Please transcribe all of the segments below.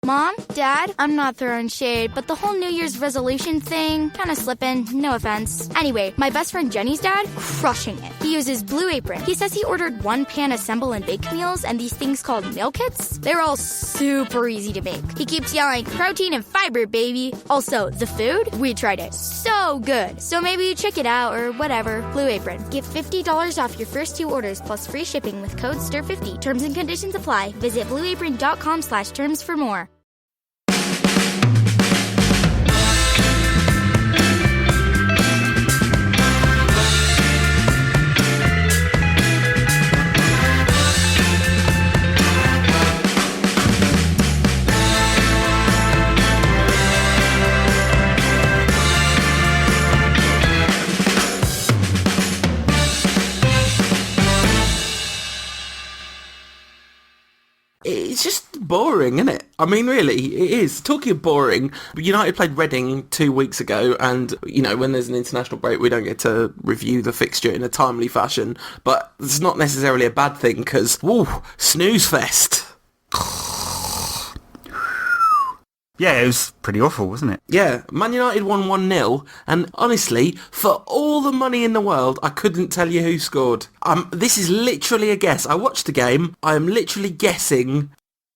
Mom, Dad, I'm not throwing shade, but the whole New Year's resolution thing, kind of slipping, no offense. Anyway, my best friend Jenny's dad, crushing it. He uses Blue Apron. He says he ordered one-pan assemble and bake meals and these things called meal kits. They're all super easy to make. He keeps yelling, protein and fiber, baby. Also, the food, we tried it. So good. So maybe you check it out or whatever. Blue Apron. Get $50 off your first 2 orders plus free shipping with code STIR50. Terms and conditions apply. Visit blueapron.com/terms for more. It's just boring, isn't it? I mean, really, it is. Talking of boring, United played Reading 2 weeks ago, and, when there's an international break, we don't get to review the fixture in a timely fashion, but it's not necessarily a bad thing, because, snooze fest. Yeah, it was pretty awful, wasn't it? Yeah, Man United won 1-0, and honestly, for all the money in the world, I couldn't tell you who scored. This is literally a guess. I watched the game, I am literally guessing...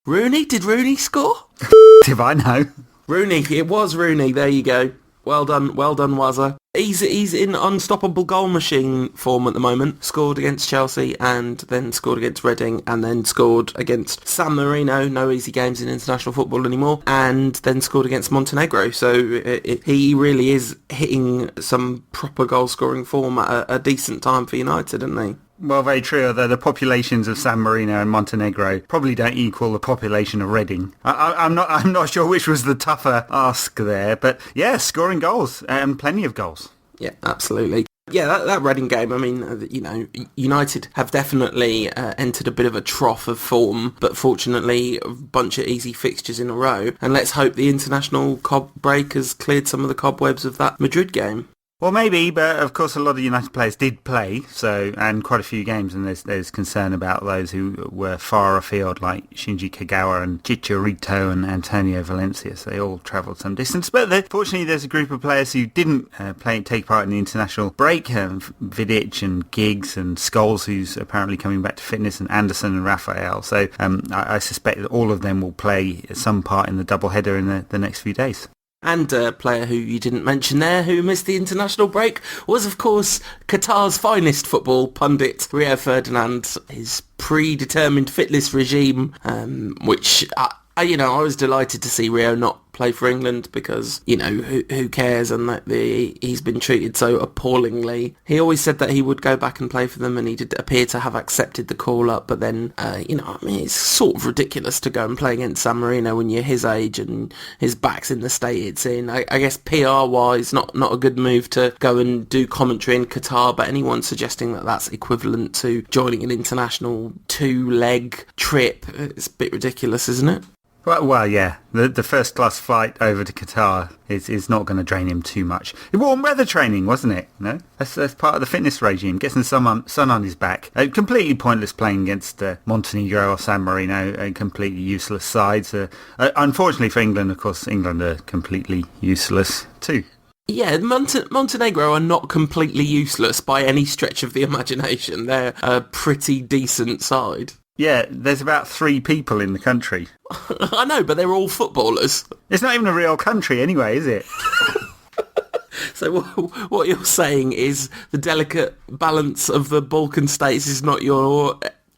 Rooney? Did Rooney score? If I know. Rooney, it was Rooney, there you go. Well done, Wazza. He's in unstoppable goal machine form at the moment. Scored against Chelsea and then scored against Reading and then scored against San Marino. No easy games in international football anymore. And then scored against Montenegro. So he really is hitting some proper goal scoring form at a decent time for United, isn't he? Well, very true, although the populations of San Marino and Montenegro probably don't equal the population of Reading. I'm not sure which was the tougher ask there, but yeah, scoring goals, and plenty of goals. Yeah, absolutely. Yeah, that Reading game, I mean, United have definitely entered a bit of a trough of form, but fortunately a bunch of easy fixtures in a row, and let's hope the international break has cleared some of the cobwebs of that Madrid game. Well, maybe, but of course a lot of United players did play, and quite a few games, and there's concern about those who were far afield, like Shinji Kagawa and Chicharito and Antonio Valencia. So they all travelled some distance. But fortunately, there's a group of players who didn't take part in the international break, Vidic and Giggs and Scholes, who's apparently coming back to fitness, and Anderson and Raphael. So I suspect that all of them will play some part in the doubleheader in the next few days. And a player who you didn't mention there, who missed the international break, was, of course, Qatar's finest football pundit, Rio Ferdinand. His predetermined fitness regime, which, I was delighted to see Rio not play for England because, who cares, and that he's been treated so appallingly. He always said that he would go back and play for them, and he did appear to have accepted the call-up, but then, it's sort of ridiculous to go and play against San Marino when you're his age and his back's in the state it's in. I guess PR-wise, not a good move to go and do commentary in Qatar, but anyone suggesting that that's equivalent to joining an international 2-leg trip, it's a bit ridiculous, isn't it? Well, yeah. The first-class flight over to Qatar is not going to drain him too much. Warm weather training, wasn't it? No, that's part of the fitness regime. Getting the sun on his back. Completely pointless playing against Montenegro or San Marino. Completely useless sides. Unfortunately for England, of course, England are completely useless too. Yeah, Montenegro are not completely useless by any stretch of the imagination. They're a pretty decent side. Yeah, there's about 3 people in the country. I know, but they're all footballers. It's not even a real country anyway, is it? So what you're saying is the delicate balance of the Balkan states is not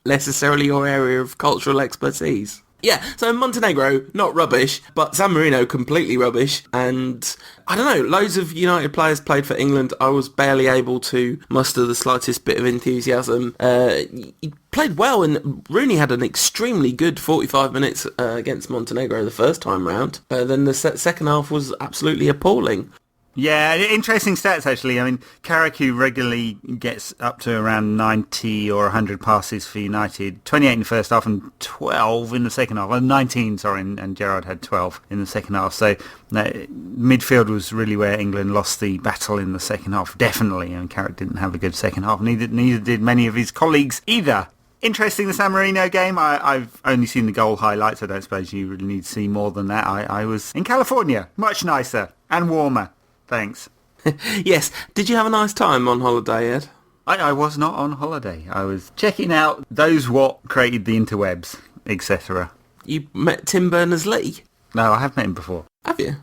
necessarily your area of cultural expertise. Yeah, so Montenegro, not rubbish, but San Marino, completely rubbish. And, I don't know, loads of United players played for England. I was barely able to muster the slightest bit of enthusiasm. He played well, and Rooney had an extremely good 45 minutes against Montenegro the first time round. Then the second half was absolutely appalling. Yeah, interesting stats actually. I mean, Carrick, who regularly gets up to around 90 or 100 passes for United, 28 in the first half and 12 in the second half. Well, 19, sorry, and Gerrard had 12 in the second half. So midfield was really where England lost the battle in the second half, definitely. And Carrick didn't have a good second half. Neither did many of his colleagues either. Interesting, the San Marino game. I've only seen the goal highlights. I don't suppose you really need to see more than that. I was in California. Much nicer and warmer. Thanks. Yes. Did you have a nice time on holiday, Ed? I was not on holiday. I was checking out those what created the interwebs, etc. You met Tim Berners-Lee? No, I have met him before. Have you?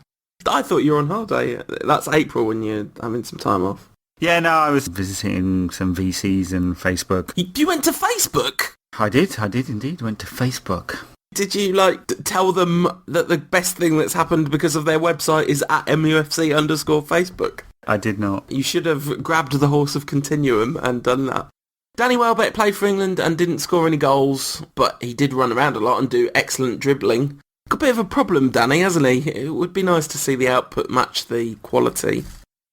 I thought you were on holiday. That's April when you're having some time off. Yeah, no, I was visiting some VCs and Facebook. You went to Facebook? I did indeed. Went to Facebook. Did you, tell them that the best thing that's happened because of their website is at MUFC_Facebook? I did not. You should have grabbed the horse of Continuum and done that. Danny Welbeck played for England and didn't score any goals, but he did run around a lot and do excellent dribbling. Got a bit of a problem, Danny, hasn't he? It would be nice to see the output match the quality.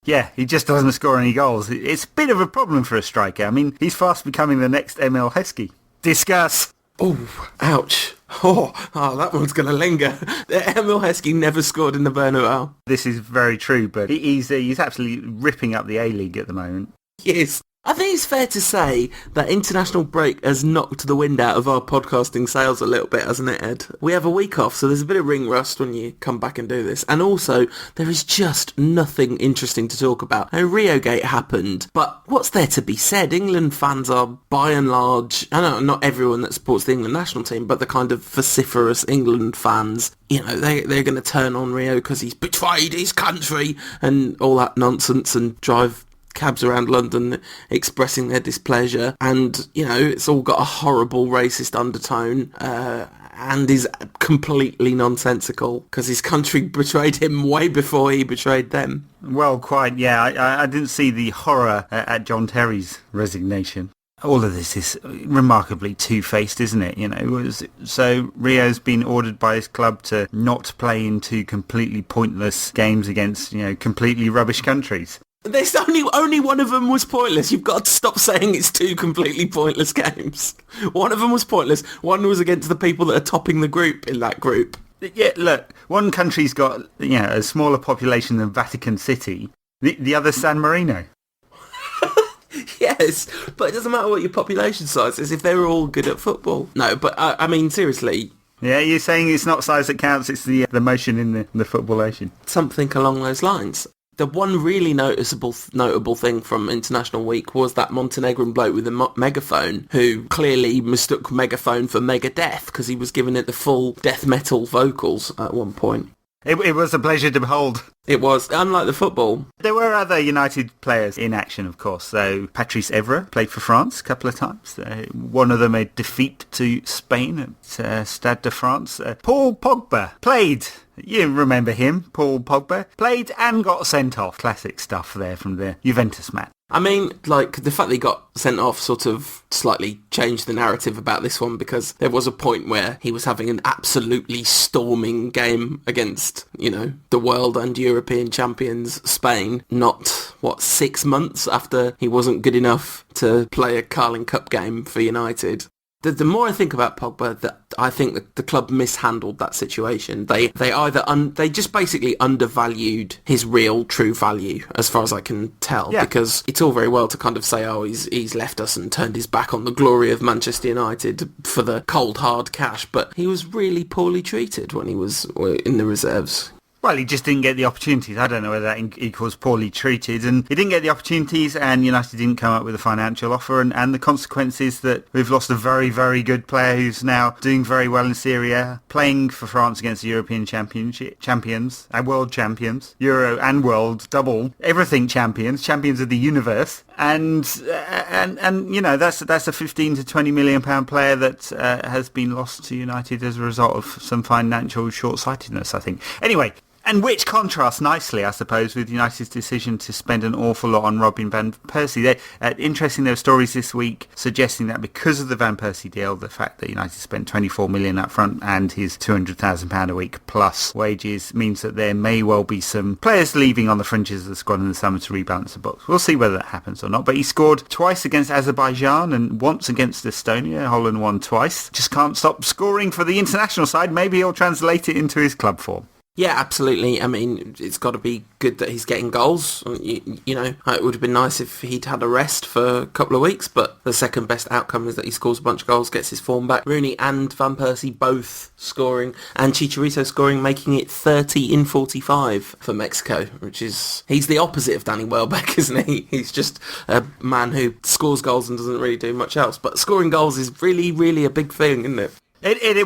Yeah, he just doesn't score any goals. It's a bit of a problem for a striker. I mean, he's fast becoming the next Emil Heskey. Discuss. Oh, ouch. Oh, that one's going to linger. Emil Heskey never scored in the Bernabeu. This is very true, but he's absolutely ripping up the A-League at the moment. Yes. I think it's fair to say that international break has knocked the wind out of our podcasting sails a little bit, hasn't it, Ed? We have a week off, so there's a bit of ring rust when you come back and do this. And also, there is just nothing interesting to talk about. Now, Riogate happened, but what's there to be said? England fans are, by and large, I know not everyone that supports the England national team, but the kind of vociferous England fans, you know, they're going to turn on Rio because he's betrayed his country and all that nonsense and drive cabs around London expressing their displeasure, and you know it's all got a horrible racist undertone and is completely nonsensical because his country betrayed him way before he betrayed them. Well, quite, yeah. I didn't see the horror at John Terry's resignation. All of this is remarkably two-faced, isn't it? You know, so Rio's been ordered by his club to not play in two completely pointless games against, you know, completely rubbish countries. There's only one of them was pointless. You've got to stop saying it's two completely pointless games. One of them was pointless. One was against the people that are topping the group in that group. Yeah, look, one country's got, you know, a smaller population than Vatican City. The other San Marino. Yes, but it doesn't matter what your population size is if they're all good at football. No, but I mean, seriously. Yeah, you're saying it's not size that counts, it's the motion in the footballation. Something along those lines. The one really notable thing from International Week was that Montenegrin bloke with a megaphone who clearly mistook megaphone for Megadeth because he was giving it the full death metal vocals at one point. It was a pleasure to behold. It was, unlike the football. There were other United players in action, of course. So Patrice Evra played for France a couple of times. One of them a defeat to Spain at Stade de France. Paul Pogba played. You remember him, Paul Pogba. Played and got sent off. Classic stuff there from the Juventus man. I mean, like, the fact that he got sent off sort of slightly changed the narrative about this one because there was a point where he was having an absolutely storming game against, you know, the world and European champions Spain, not, 6 months after he wasn't good enough to play a Carling Cup game for United. The more I think about Pogba, I think that the club mishandled that situation. They just basically undervalued his real true value, as far as I can tell. Yeah. Because it's all very well to kind of say, oh, he's left us and turned his back on the glory of Manchester United for the cold hard cash, but he was really poorly treated when he was in the reserves. Well, he just didn't get the opportunities. I don't know whether that equals poorly treated. And he didn't get the opportunities and United didn't come up with a financial offer. And the consequence is that we've lost a very, very good player who's now doing very well in Serie A, playing for France against the European champions and world champions, Euro and world, double, everything champions of the universe. And you know, that's a 15 to 20 million pound player that has been lost to United as a result of some financial short-sightedness, I think. Anyway, and which contrasts nicely, I suppose, with United's decision to spend an awful lot on Robin van Persie. Interesting, there were stories this week suggesting that because of the Van Persie deal, the fact that United spent 24 million up front and his £200,000 a week plus wages means that there may well be some players leaving on the fringes of the squad in the summer to rebalance the books. We'll see whether that happens or not. But he scored twice against Azerbaijan and once against Estonia. Holland won twice. Just can't stop scoring for the international side. Maybe he'll translate it into his club form. Yeah, absolutely. I mean, it's got to be good that he's getting goals. You know, it would have been nice if he'd had a rest for a couple of weeks, but the second best outcome is that he scores a bunch of goals, gets his form back. Rooney and Van Persie both scoring, and Chicharito scoring, making it 30 in 45 for Mexico, which is... He's the opposite of Danny Welbeck, isn't he? He's just a man who scores goals and doesn't really do much else. But scoring goals is really, really a big thing, isn't it?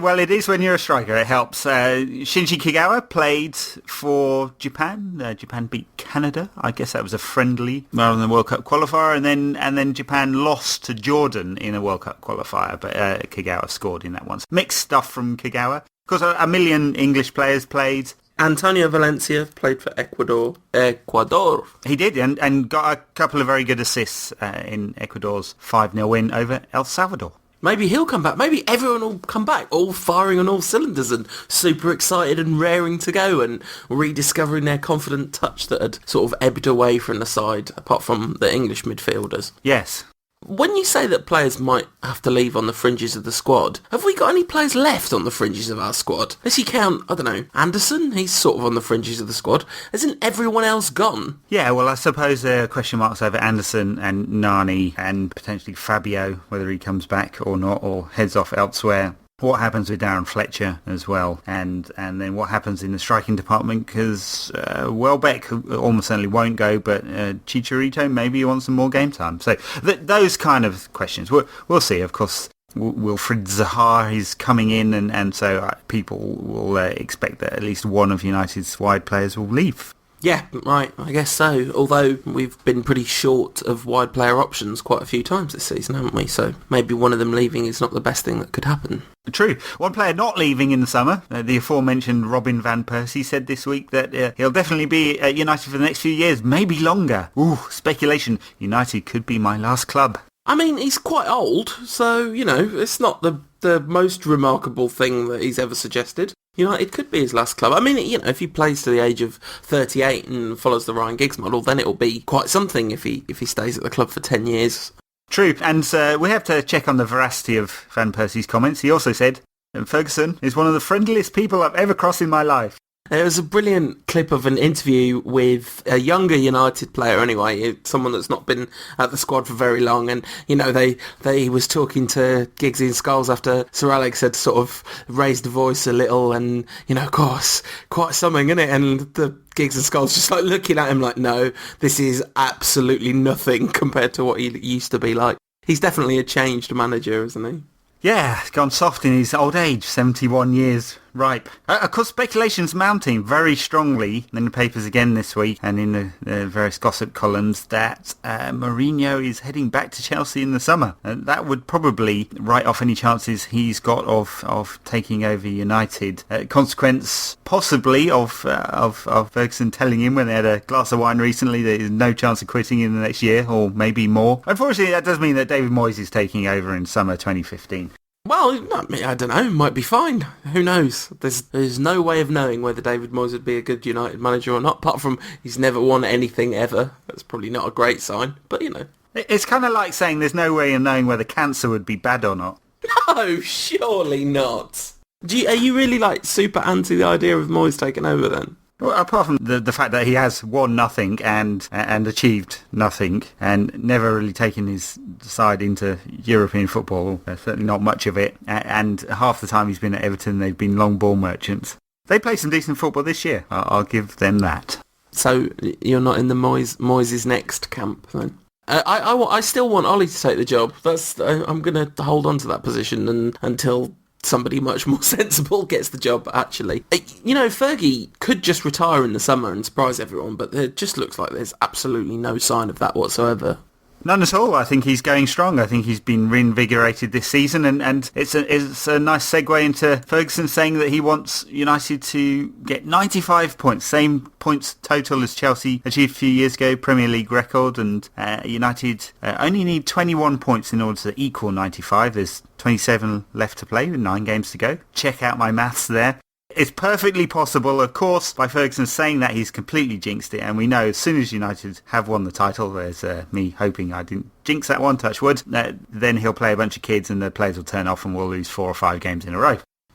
Well, it is when you're a striker. It helps. Shinji Kagawa played for Japan. Japan beat Canada. I guess that was a friendly rather than a World Cup qualifier. And then Japan lost to Jordan in a World Cup qualifier. But Kagawa scored in that one. Mixed stuff from Kagawa. Of course, a million English players played. Antonio Valencia played for Ecuador. He did, and got a couple of very good assists in Ecuador's 5-0 win over El Salvador. Maybe he'll come back. Maybe everyone will come back, all firing on all cylinders and super excited and raring to go and rediscovering their confident touch that had sort of ebbed away from the side, apart from the English midfielders. Yes. When you say that players might have to leave on the fringes of the squad, have we got any players left on the fringes of our squad? Unless you count, I don't know, Anderson? He's sort of on the fringes of the squad. Isn't everyone else gone? Yeah, well, I suppose there are question marks over Anderson and Nani and potentially Fabio, whether he comes back or not, or heads off elsewhere. What happens with Darren Fletcher as well, and then what happens in the striking department, because Welbeck almost certainly won't go, but Chicharito, maybe he wants some more game time. So those kind of questions, we'll see. Of course, Wilfried Zaha is coming in, and so people will expect that at least one of United's wide players will leave. Yeah, right, I guess so. Although we've been pretty short of wide player options quite a few times this season, haven't we? So maybe one of them leaving is not the best thing that could happen. True. One player not leaving in the summer, the aforementioned Robin van Persie, said this week that he'll definitely be at United for the next few years, maybe longer. Ooh, speculation. United could be my last club. I mean, he's quite old, so, you know, it's not the most remarkable thing that he's ever suggested. United could be his last club. I mean, you know, if he plays to the age of 38 and follows the Ryan Giggs model, then it'll be quite something if he stays at the club for 10 years. True, and we have to check on the veracity of Van Persie's comments. He also said, Ferguson is one of the friendliest people I've ever crossed in my life. There was a brilliant clip of an interview with a younger United player anyway, someone that's not been at the squad for very long, and, you know, they was talking to Giggsy and Scholes after Sir Alex had sort of raised the voice a little, and, you know, of course, quite something, isn't it? And the Giggs and Scholes just like looking at him like, no, this is absolutely nothing compared to what he used to be like. He's definitely a changed manager, isn't he? Yeah, gone soft in his old age, 71 years ripe. Of course, speculation's mounting very strongly in the papers again this week and in the various gossip columns that Mourinho is heading back to Chelsea in the summer. That would probably write off any chances he's got of taking over United. Consequence, possibly, of Ferguson telling him when they had a glass of wine recently that there's no chance of quitting in the next year, or maybe more. Unfortunately, that does mean that David Moyes is taking over in summer 2015. Well, I don't know, might be fine. Who knows? There's no way of knowing whether David Moyes would be a good United manager or not, apart from he's never won anything ever. That's probably not a great sign, but you know. It's kind of like saying there's no way of knowing whether cancer would be bad or not. No, surely not. Are you really like super anti the idea of Moyes taking over then? Well, apart from the fact that he has won nothing and achieved nothing and never really taken his side into European football, certainly not much of it, and half the time he's been at Everton they've been long ball merchants. They played some decent football this year, I'll give them that. So you're not in the Moyes' next camp then? I still want Ollie to take the job. I'm going to hold on to that position until somebody much more sensible gets the job, actually. You know, Fergie could just retire in the summer and surprise everyone, but it just looks like there's absolutely no sign of that whatsoever. None at all. I think he's going strong. I think he's been reinvigorated this season, and it's a nice segue into Ferguson saying that he wants United to get 95 points, same points total as Chelsea achieved a few years ago, Premier League record, and United only need 21 points in order to equal 95. There's 27 left to play with 9 games to go. Check out my maths there. It's perfectly possible, of course, by Ferguson saying that he's completely jinxed it, and we know as soon as United have won the title, there's me hoping I didn't jinx that one, touch wood, then he'll play a bunch of kids and the players will turn off and we'll lose 4 or 5 games in a row.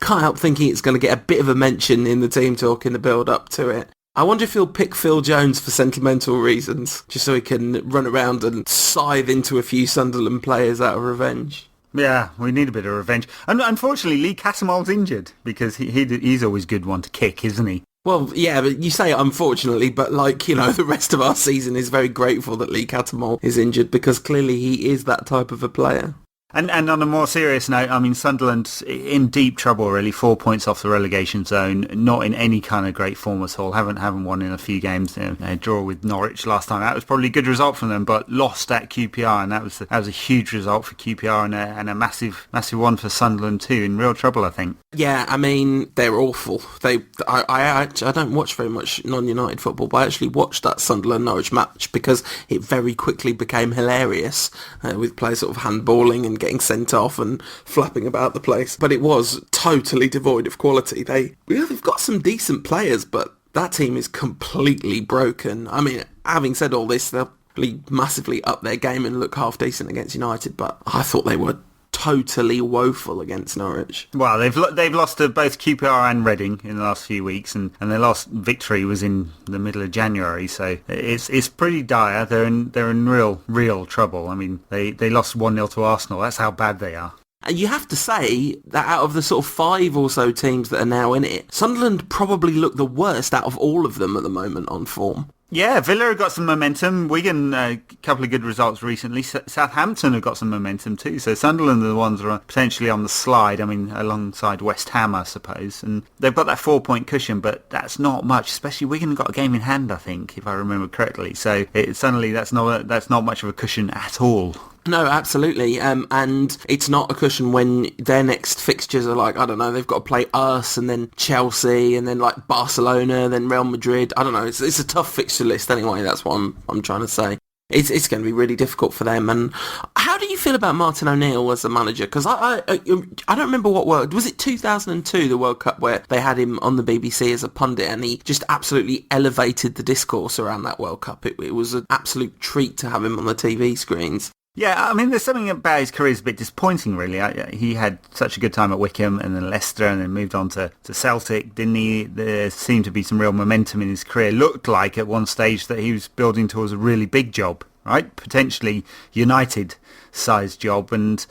can't help thinking it's going to get a bit of a mention in the team talk in the build-up to it. I wonder if he'll pick Phil Jones for sentimental reasons, just so he can run around and scythe into a few Sunderland players out of revenge. Yeah, we need a bit of revenge. And unfortunately, Lee Cattermole's injured, because he's always a good one to kick, isn't he? Well, yeah, but you say it unfortunately, but the rest of our season is very grateful that Lee Cattermole is injured, because clearly he is that type of a player. And on a more serious note, I mean, Sunderland in deep trouble, really. 4 points off the relegation zone, not in any kind of great form at all. Haven't won in a few games. A draw with Norwich last time. That was probably a good result from them, but lost at QPR, and that was a huge result for QPR and a massive one for Sunderland too. In real trouble, I think. Yeah, I mean, they're awful. I don't watch very much non-United football, but I actually watched that Sunderland-Norwich match because it very quickly became hilarious with players sort of handballing and getting sent off and flapping about the place. But it was totally devoid of quality. They've got some decent players, but that team is completely broken. I mean, having said all this, they'll probably massively up their game and look half decent against United, but I thought they were totally woeful against Norwich. Well, they've lost to both QPR and Reading in the last few weeks, and their last victory was in the middle of January, so it's pretty dire. They're in real trouble. I mean, they lost 1-0 to Arsenal. That's how bad they are. And you have to say that out of the sort of 5 or so teams that are now in it, Sunderland probably look the worst out of all of them at the moment on form. Yeah, Villa have got some momentum. Wigan, a couple of good results recently. Southampton have got some momentum too. So Sunderland are the ones that are potentially on the slide. I mean, alongside West Ham, I suppose. And they've got that 4-point cushion, but that's not much. Especially Wigan got a game in hand, I think, if I remember correctly. So suddenly that's not much of a cushion at all. No, absolutely. And it's not a cushion when their next fixtures are like, I don't know, they've got to play us and then Chelsea and then like Barcelona, then Real Madrid. I don't know. It's a tough fixture list anyway. That's what I'm trying to say. It's going to be really difficult for them. And how do you feel about Martin O'Neill as a manager? Because I don't remember what world. Was it 2002, the World Cup, where they had him on the BBC as a pundit and he just absolutely elevated the discourse around that World Cup? It was an absolute treat to have him on the TV screens. Yeah, I mean, there's something about his career is a bit disappointing, really. He had such a good time at Wickham and then Leicester and then moved on to Celtic, didn't he? There seemed to be some real momentum in his career. Looked like at one stage that he was building towards a really big job, right? Potentially United-sized job, and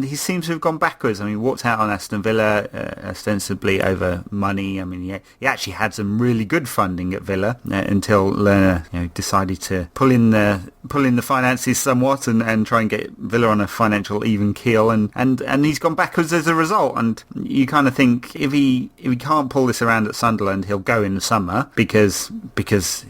he seems to have gone backwards. I mean, he walked out on Aston Villa ostensibly over money. I mean, he actually had some really good funding at Villa until Lerner decided to pull in the finances somewhat and try and get Villa on a financial even keel, and he's gone backwards as a result. And you kind of think if he can't pull this around at Sunderland, he'll go in the summer because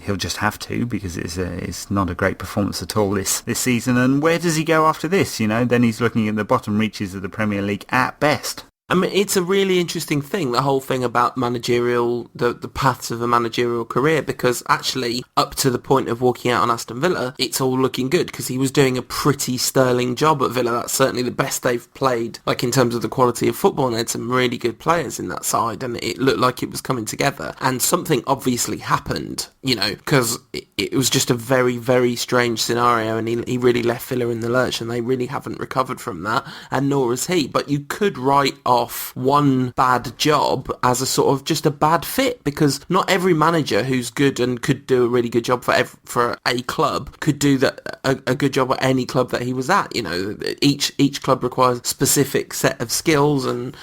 he'll just have to, because it's not a great performance at all this season. And where does he go after this? Then he's looking at the bottom reaches of the Premier League at best. I mean, it's a really interesting thing, the whole thing about the paths of a managerial career, because actually, up to the point of walking out on Aston Villa, it's all looking good, because he was doing a pretty sterling job at Villa. That's certainly the best they've played, like in terms of the quality of football, and they had some really good players in that side, and it looked like it was coming together. And something obviously happened, because it was just a very, very strange scenario, and he really left Villa in the lurch, and they really haven't recovered from that, and nor has he. But you could write off one bad job as a sort of just a bad fit, because not every manager who's good and could do a really good job for a club could do that a good job at any club that he was at. Each club requires a specific set of skills, and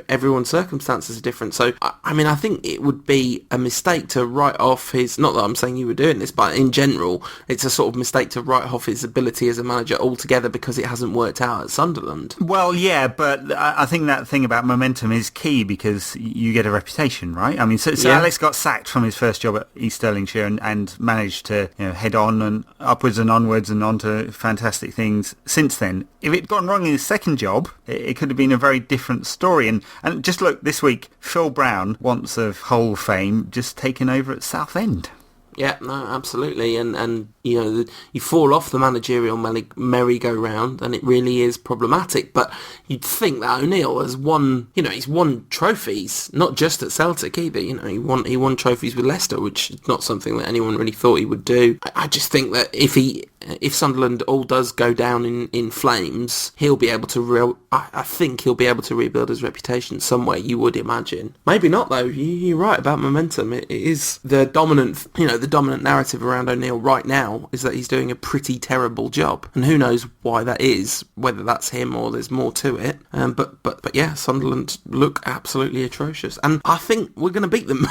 everyone's circumstances are different. So I mean, I think it would be a mistake to write off his, not that I'm saying you were doing this, but in general it's a sort of mistake to write off his ability as a manager altogether because it hasn't worked out at Sunderland. Well, yeah, but I think that thing about momentum is key, because you get a reputation, right? I mean, so Alex got sacked from his first job at East Stirlingshire and managed to head on and upwards and onwards and on to fantastic things since then. If it'd gone wrong in his second job, it could have been a very different story. And just look, this week, Phil Brown, once of Hull fame, just taken over at Southend. Yeah, no, absolutely. And you know, you fall off the managerial merry-go-round and it really is problematic. But you'd think that O'Neill has won, you know, he's won trophies, not just at Celtic either. You know, he won trophies with Leicester, which is not something that anyone really thought he would do. I just think that if Sunderland all does go down in flames, he'll be able to I think he'll be able to rebuild his reputation somewhere, you would imagine. Maybe not though. You're right about momentum. It is the dominant narrative around O'Neill right now is that he's doing a pretty terrible job, and who knows why that is, whether that's him or there's more to it. But yeah, Sunderland look absolutely atrocious, and I think we're going to beat them.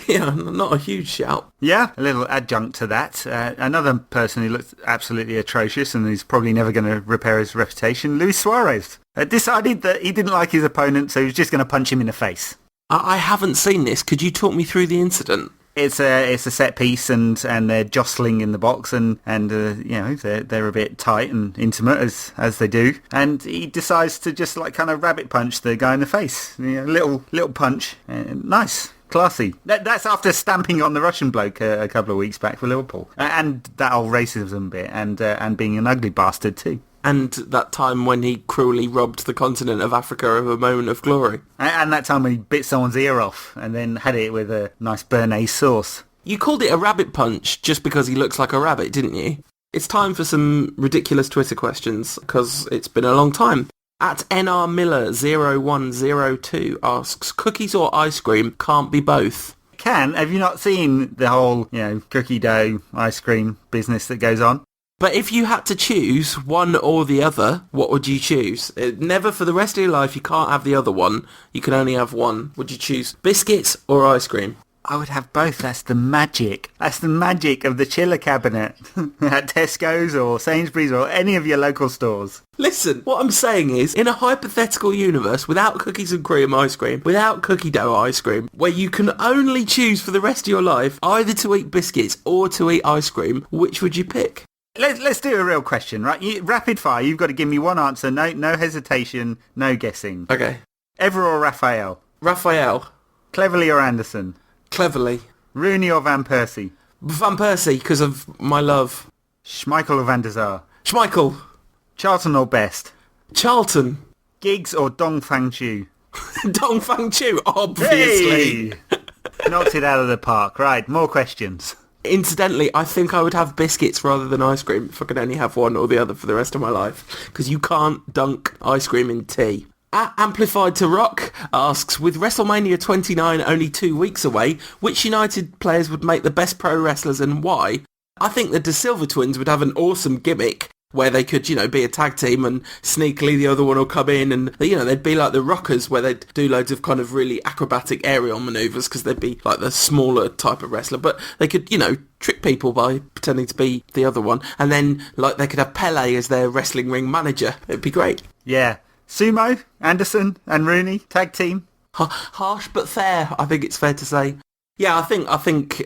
Yeah, not a huge shout. Yeah, a little adjunct to that. Another person who looks absolutely atrocious and he's probably never going to repair his reputation, Luis Suarez, decided that he didn't like his opponent, so he was just going to punch him in the face. I haven't seen this. Could you talk me through the incident? It's a set piece and they're jostling in the box and you know, they're a bit tight and intimate as they do, and he decides to just like kind of rabbit punch the guy in the face. You know, little punch. Nice. Classy. That's after stamping on the Russian bloke a couple of weeks back for Liverpool. And that old racism bit and being an ugly bastard too. And that time when he cruelly robbed the continent of Africa of a moment of glory. And that time when he bit someone's ear off and then had it with a nice béarnaise sauce. You called it a rabbit punch just because he looks like a rabbit, didn't you? It's time for some ridiculous Twitter questions, because it's been a long time. At NRMiller0102 asks, cookies or ice cream? Can't be both. Have you not seen the whole, you know, cookie dough ice cream business that goes on? But if you had to choose one or the other, what would you choose? Never for the rest of your life, you can't have the other one. You can only have one. Would you choose biscuits or ice cream? I would have both. That's the magic. That's the magic of the chiller cabinet at Tesco's or Sainsbury's or any of your local stores. Listen, what I'm saying is, in a hypothetical universe without cookies and cream ice cream, without cookie dough ice cream, where you can only choose for the rest of your life either to eat biscuits or to eat ice cream, which would you pick? Let's do a real question, right? Rapid fire, you've got to give me one answer, no hesitation, no guessing. Okay. Ever or Raphael? Raphael. Cleverly or Anderson? Cleverly. Rooney or Van Persie? Van Persie, because of my love. Schmeichel or Van der Sar? Schmeichel. Charlton or Best? Charlton. Giggs or Dong Fang Chu? Dong Fang Chu, obviously. Hey! Knocked it out of the park. Right, more questions. Incidentally, I think I would have biscuits rather than ice cream if I could only have one or the other for the rest of my life, because you can't dunk ice cream in tea. Amplified to Rock asks, with WrestleMania 29 only 2 weeks away, which United players would make the best pro wrestlers and why? I think the De Silva twins would have an awesome gimmick where they could, you know, be a tag team and sneakily the other one will come in and, you know, they'd be like the Rockers where they'd do loads of kind of really acrobatic aerial manoeuvres because they'd be like the smaller type of wrestler, but they could, you know, trick people by pretending to be the other one, and then like they could have Pele as their wrestling ring manager. It'd be great. Yeah. Sumo, Anderson and Rooney, tag team. Harsh but fair, I think it's fair to say. Yeah, I think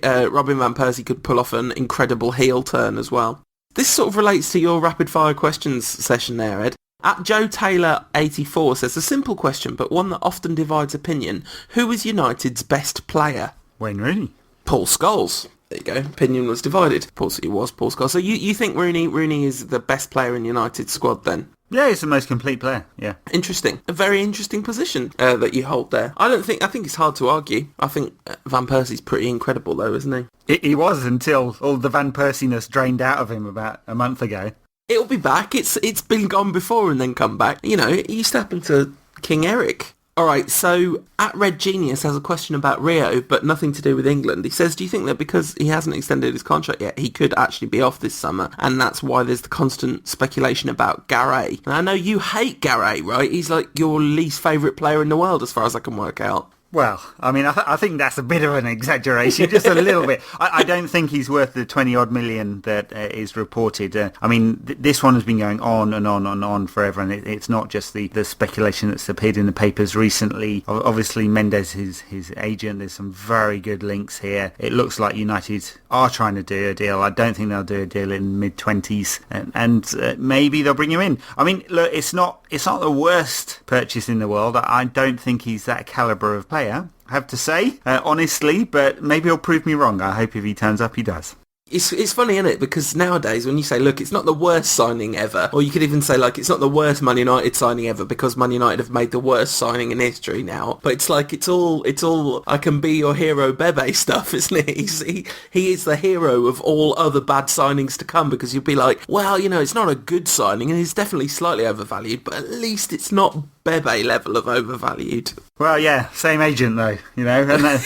Robin van Persie could pull off an incredible heel turn as well. This sort of relates to your rapid fire questions session there, Ed. At Joe Taylor 84 says, a simple question, but one that often divides opinion. Who is United's best player? Wayne Rooney. Paul Scholes. There you go. Opinion was divided. It was Paul Scholes. So you think Rooney is the best player in United's squad then? Yeah, he's the most complete player, yeah. Interesting. A very interesting position that you hold there. I think it's hard to argue. I think Van Persie's pretty incredible though, isn't he? He was until all the Van Persie-ness drained out of him about a month ago. It'll be back. It's been gone before and then come back. You know, it used to happen to King Eric. Alright, so at Red Genius has a question about Rio, but nothing to do with England. He says, do you think that because he hasn't extended his contract yet, he could actually be off this summer, and that's why there's the constant speculation about Garay? And I know you hate Garay, right? He's like your least favourite player in the world as far as I can work out. Well, I mean, I think that's a bit of an exaggeration, just a little bit. I don't think he's worth the 20-odd million that is reported. I mean, this one has been going on and on and on forever, and it's not just the speculation that's appeared in the papers recently. Obviously, Mendes is his agent. There's some very good links here. It looks like United are trying to do a deal. I don't think they'll do a deal in mid-20s, and maybe they'll bring him in. I mean, look, it's not the worst purchase in the world. I don't think he's that calibre of player. player, I have to say, honestly, but maybe he'll prove me wrong. I hope if he turns up, he does. It's funny, isn't it? Because nowadays, when you say, look, it's not the worst signing ever, or you could even say, like, it's not the worst Man United signing ever because Man United have made the worst signing in history now. But it's like, it's all I can be your hero Bebe stuff, isn't it? He is the hero of all other bad signings to come, because you'd be like, well, it's not a good signing and it's definitely slightly overvalued, but at least it's not Bebe level of overvalued. Well, yeah, same agent though, and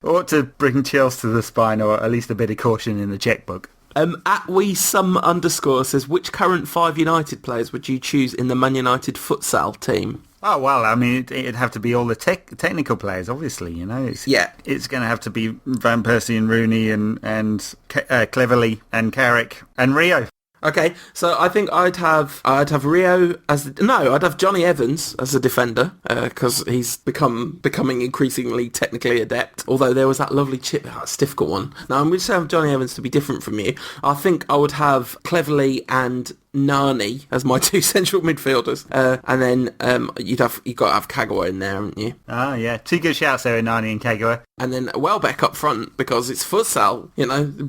ought to bring Chelsea to the spine, or at least a bit of caution in the checkbook. At _, says, which current 5 United players would you choose in the Man United futsal team? Oh, well, I mean, it'd have to be all the technical players, obviously, It's going to have to be Van Persie and Rooney and Cleverley and Carrick and Rio. Okay, so I think I'd have Rio I'd have Johnny Evans as a defender, because he's becoming increasingly technically adept, although there was that lovely chip. It's a difficult one. Now I'm going to have Johnny Evans to be different from you. I think I would have Cleverley and Nani as my 2 central midfielders, and then you've got to have Kagawa in there, haven't you? Ah, yeah, 2 good shouts there, Nani and Kagawa. And then Welbeck up front, because it's futsal.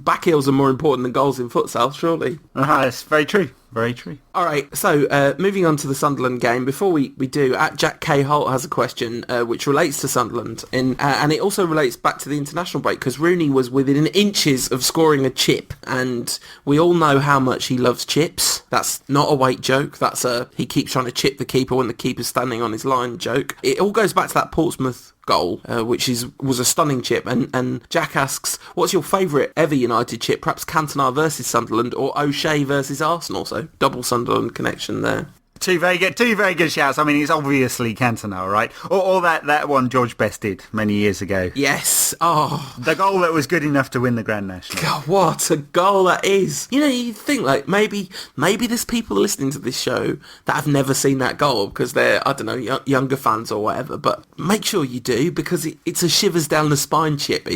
Back heels are more important than goals in futsal, surely. That's very true. Very true. All right, so moving on to the Sunderland game. Before we do, at Jack K. Holt has a question which relates to Sunderland, and it also relates back to the international break, because Rooney was within inches of scoring a chip, and we all know how much he loves chips. That's not a weight joke. That's he keeps trying to chip the keeper when the keeper's standing on his line joke. It all goes back to that Portsmouth goal, which was a stunning chip, and Jack asks, what's your favourite ever United chip? Perhaps Cantona versus Sunderland or O'Shea versus Arsenal, so double Sunderland connection there. Two very good shouts. I mean, it's obviously Cantona, right? Or that one George Best did many years ago. Yes. Oh, the goal that was good enough to win the Grand National. God, what a goal that is. You think, like, maybe there's people listening to this show that have never seen that goal because they're, I don't know, younger fans or whatever, but make sure you do, because it's a shivers down the spine chip.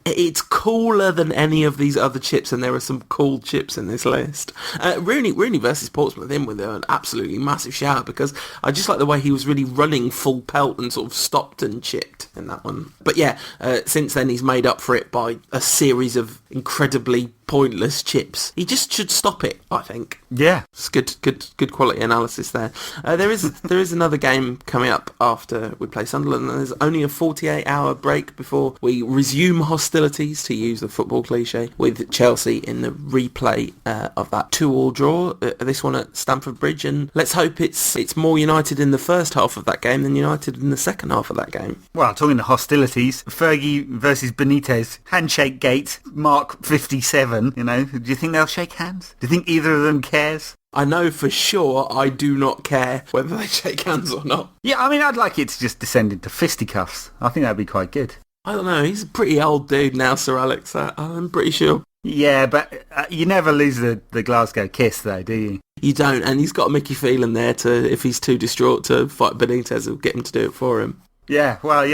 It's cooler than any of these other chips, and there are some cool chips in this list. Rooney versus Portsmouth in with an absolutely massive shout, because I just like the way he was really running full pelt and sort of stopped and chipped in that one. But yeah, since then he's made up for it by a series of incredibly pointless chips. He just should stop it, I think. Yeah, it's good quality analysis there. There is another game coming up after we play Sunderland, and there's only a 48-hour break before we resume hostilities, to use the football cliche, with Chelsea in the replay of that 2-2 draw. This one at Stamford Bridge, and let's hope it's more United in the first half of that game than United in the second half of that game. Well, talking to hostilities, Fergie versus Benitez, handshake gate, mark 57. Do you think they'll shake hands? Do you think either of them cares? I know for sure I do not care whether they shake hands or not. Yeah, I mean, I'd like it to just descend into fisticuffs. I think that'd be quite good. I don't know, he's a pretty old dude now, Sir Alex, I'm pretty sure. Yeah, but you never lose the Glasgow kiss, though, do you? You don't, and he's got Mickey Phelan there to, if he's too distraught to fight Benitez, he'll get him to do it for him. Yeah, well,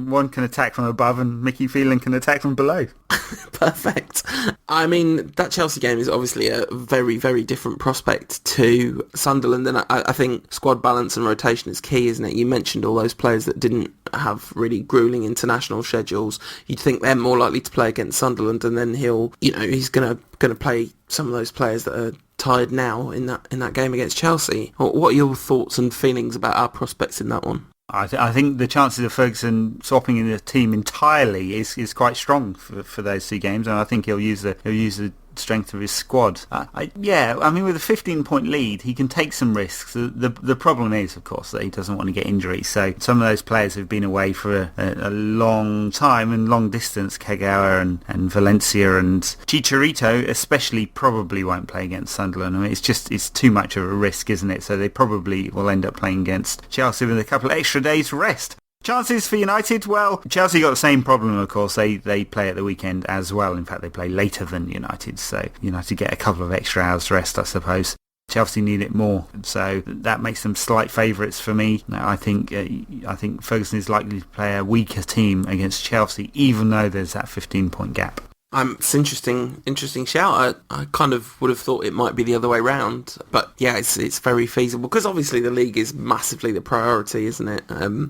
one can attack from above and Mickey Phelan can attack from below. Perfect. I mean, that Chelsea game is obviously a very, very different prospect to Sunderland, and I think squad balance and rotation is key, isn't it? You mentioned all those players that didn't have really gruelling international schedules. You'd think they're more likely to play against Sunderland, and then he's going to play some of those players that are tired now in that game against Chelsea. What are your thoughts and feelings about our prospects in that one? I think the chances of Ferguson swapping in the team entirely is quite strong for those 2 games, and I think he'll use the strength of his squad. I mean, with a 15-point lead, he can take some risks. The problem is, of course, that he doesn't want to get injuries. So some of those players who've been away for a long time and long distance, Kagawa and Valencia and Chicharito especially, probably won't play against Sunderland. I mean, it's too much of a risk, isn't it? So they probably will end up playing against Chelsea with a couple of extra days rest. Chances for United? Well, Chelsea got the same problem, of course. They play at the weekend as well. In fact, they play later than United, so United get a couple of extra hours rest, I suppose. Chelsea need it more, so that makes them slight favourites for me. I think Ferguson is likely to play a weaker team against Chelsea, even though there's that 15-point gap. It's interesting shout. I kind of would have thought it might be the other way round, but yeah, it's very feasible because obviously the league is massively the priority, isn't it?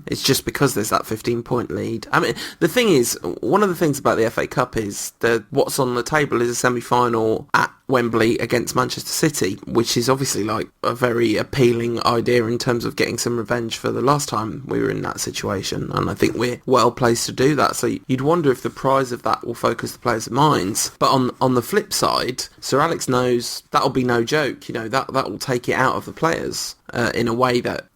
It's just because there's that 15-point lead. I mean, the thing is, one of the things about the FA Cup is that what's on the table is a semi-final at Wembley against Manchester City, which is obviously like a very appealing idea in terms of getting some revenge for the last time we were in that situation, and I think we're well placed to do that. So you'd wonder if the prize of that will focus the players' minds. But on the flip side, Sir Alex knows that'll be no joke. That will take it out of the players. In a way that,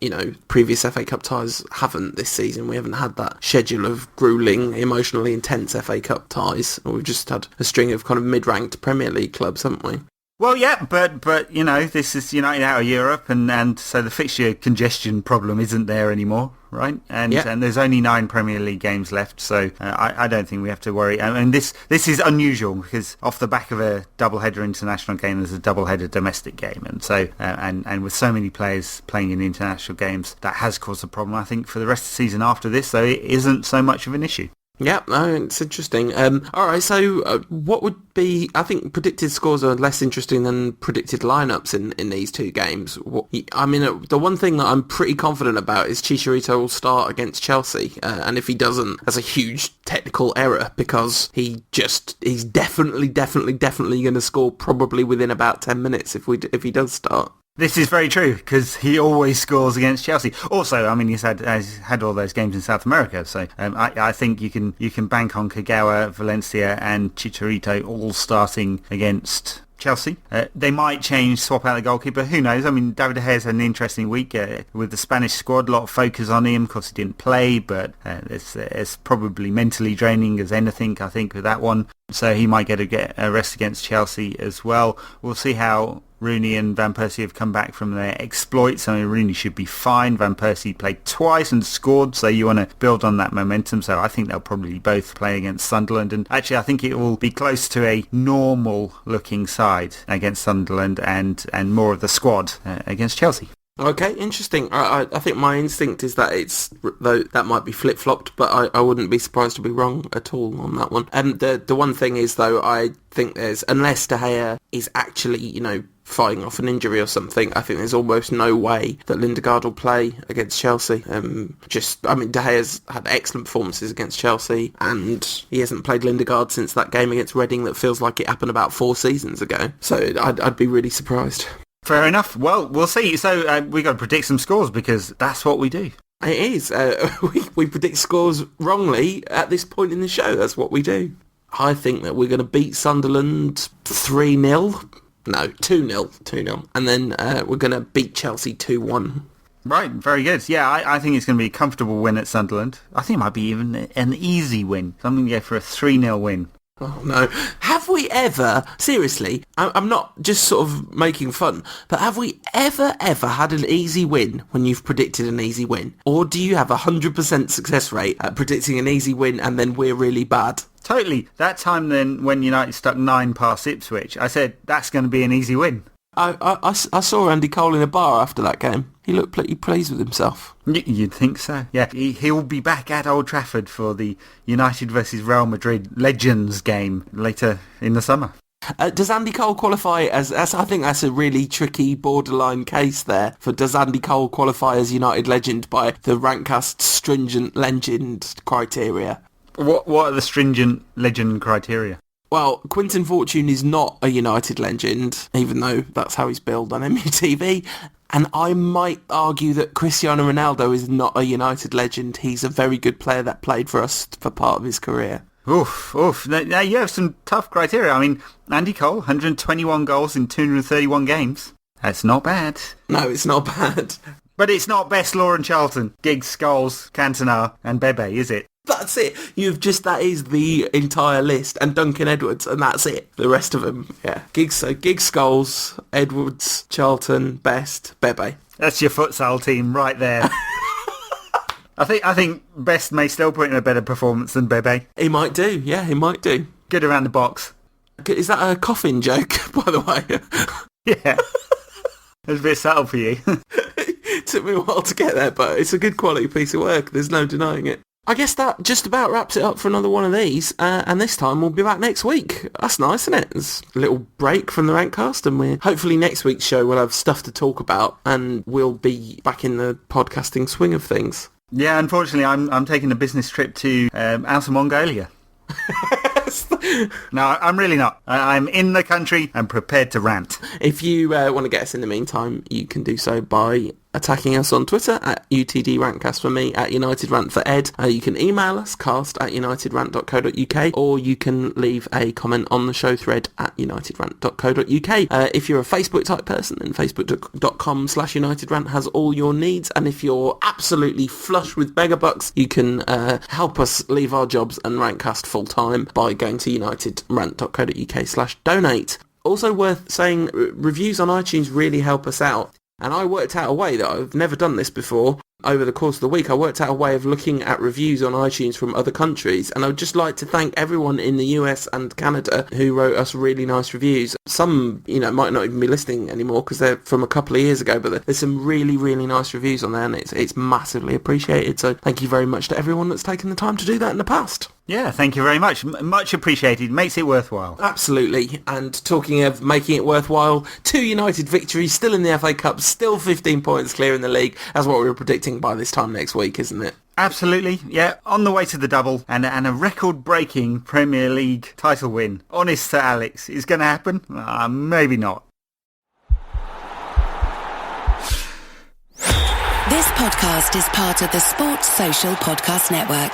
previous FA Cup ties haven't this season. We haven't had that schedule of gruelling, emotionally intense FA Cup ties. We've just had a string of kind of mid-ranked Premier League clubs, haven't we? Well, yeah, but this is United out of Europe, and so the fixture congestion problem isn't there anymore, right? And there's only 9 Premier League games left, so I don't think we have to worry. And this is unusual because off the back of a double-header international game, there's a double-header domestic game, and so and with so many players playing in international games, that has caused a problem. I think for the rest of the season after this, though, it isn't so much of an issue. Yeah, no, it's interesting. All right, so what would be... I think predicted scores are less interesting than predicted lineups in these two games. The one thing that I'm pretty confident about is Chicharito will start against Chelsea, and if he doesn't, that's a huge technical error because he's definitely going to score probably within about 10 minutes if he does start. This is very true because he always scores against Chelsea. Also, I mean, he's had all those games in South America, so I think you can bank on Kagawa, Valencia, and Chicharito all starting against Chelsea. They might swap out the goalkeeper. Who knows? I mean, David De Gea's had an interesting week with the Spanish squad. A lot of focus on him. Of course, he didn't play, but it's probably mentally draining as anything, I think, with that one. So he might get a rest against Chelsea as well. We'll see how Rooney and Van Persie have come back from their exploits. I mean, Rooney should be fine. Van Persie played twice and scored, so you want to build on that momentum. So I think they'll probably both play against Sunderland. And actually, I think it will be close to a normal-looking side against Sunderland and more of the squad against Chelsea. Okay, interesting. I think my instinct is that that might be flip-flopped, but I wouldn't be surprised to be wrong at all on that one. And the one thing is, though, I think unless De Gea is actually, fighting off an injury or something, I think there's almost no way that Lindegaard will play against Chelsea. De Gea's had excellent performances against Chelsea, and he hasn't played Lindegaard since that game against Reading that feels like it happened about 4 seasons ago. So I'd be really surprised. Fair enough. Well, we'll see. So we've got to predict some scores because that's what we do. It is. We predict scores wrongly at this point in the show. That's what we do. I think that we're going to beat Sunderland 3-0. No, 2-0. 2-0. And then we're going to beat Chelsea 2-1. Right, very good. Yeah, I think it's going to be a comfortable win at Sunderland. I think it might be even an easy win. So I'm going to go for a 3-0 win. Oh, no. Have we ever, seriously, I'm not just sort of making fun, but have we ever had an easy win when you've predicted an easy win? Or do you have a 100% success rate at predicting an easy win and then we're really bad? Totally. That time then when United stuck 9 past Ipswich, I said, that's going to be an easy win. I saw Andy Cole in a bar after that game. He looked pretty pleased with himself. You'd think so. Yeah, he'll be back at Old Trafford for the United versus Real Madrid Legends game later in the summer. Does Andy Cole qualify as I think that's a really tricky borderline case there. Does Andy Cole qualify as United legend by the Rankcast stringent legend criteria? What are the stringent legend criteria? Well, Quinton Fortune is not a United legend, even though that's how he's billed on MUTV. And I might argue that Cristiano Ronaldo is not a United legend. He's a very good player that played for us for part of his career. Oof. Now you have some tough criteria. I mean, Andy Cole, 121 goals in 231 games. That's not bad. No, it's not bad. But it's not Best, Law and Charlton, Giggs, Scholes, Cantona and Bebe, is it? That's it. That is the entire list. And Duncan Edwards, and that's it. The rest of them, yeah. Giggs, Scholes, Edwards, Charlton, Best, Bebe. That's your futsal team right there. I think Best may still put in a better performance than Bebe. He might do, yeah, he might do. Good around the box. Is that a coffin joke, by the way? Yeah. It was a bit subtle for you. It took me a while to get there, but it's a good quality piece of work. There's no denying it. I guess that just about wraps it up for another one of these, and this time we'll be back next week. That's nice, isn't it? It's a little break from the Rantcast, and hopefully next week's show we'll have stuff to talk about, and we'll be back in the podcasting swing of things. Yeah, unfortunately, I'm taking a business trip to Outer Mongolia. No, I'm really not. I'm in the country and prepared to rant. If you want to get us in the meantime, you can do so by attacking us on Twitter at UTDRantcast for me, at UnitedRant for Ed. You can email us, cast@unitedrant.co.uk, or you can leave a comment on the show thread at unitedrant.co.uk. If you're a Facebook type person, then facebook.com/UnitedRant has all your needs. And if you're absolutely flush with megabucks, you can help us leave our jobs and Rantcast full time by going to unitedrant.co.uk/donate. Also worth saying, reviews on iTunes really help us out. And I worked out a way that I've never done this before. Over the course of the week, I worked out a way of looking at reviews on iTunes from other countries, and I would just like to thank everyone in the US and Canada who wrote us really nice reviews. Some, might not even be listening anymore because they're from a couple of years ago, but there's some really, really nice reviews on there, and it's massively appreciated. So thank you very much to everyone that's taken the time to do that in the past. Yeah, thank you very much. Much appreciated. Makes it worthwhile. Absolutely. And talking of making it worthwhile, 2 United victories, still in the FA Cup, still 15 points clear in the league. That's what we were predicting by this time next week, isn't it? Absolutely, yeah. On the way to the double and a record-breaking Premier League title win. Honest Sir Alex, is going to happen? Maybe not. This podcast is part of the Sports Social Podcast Network.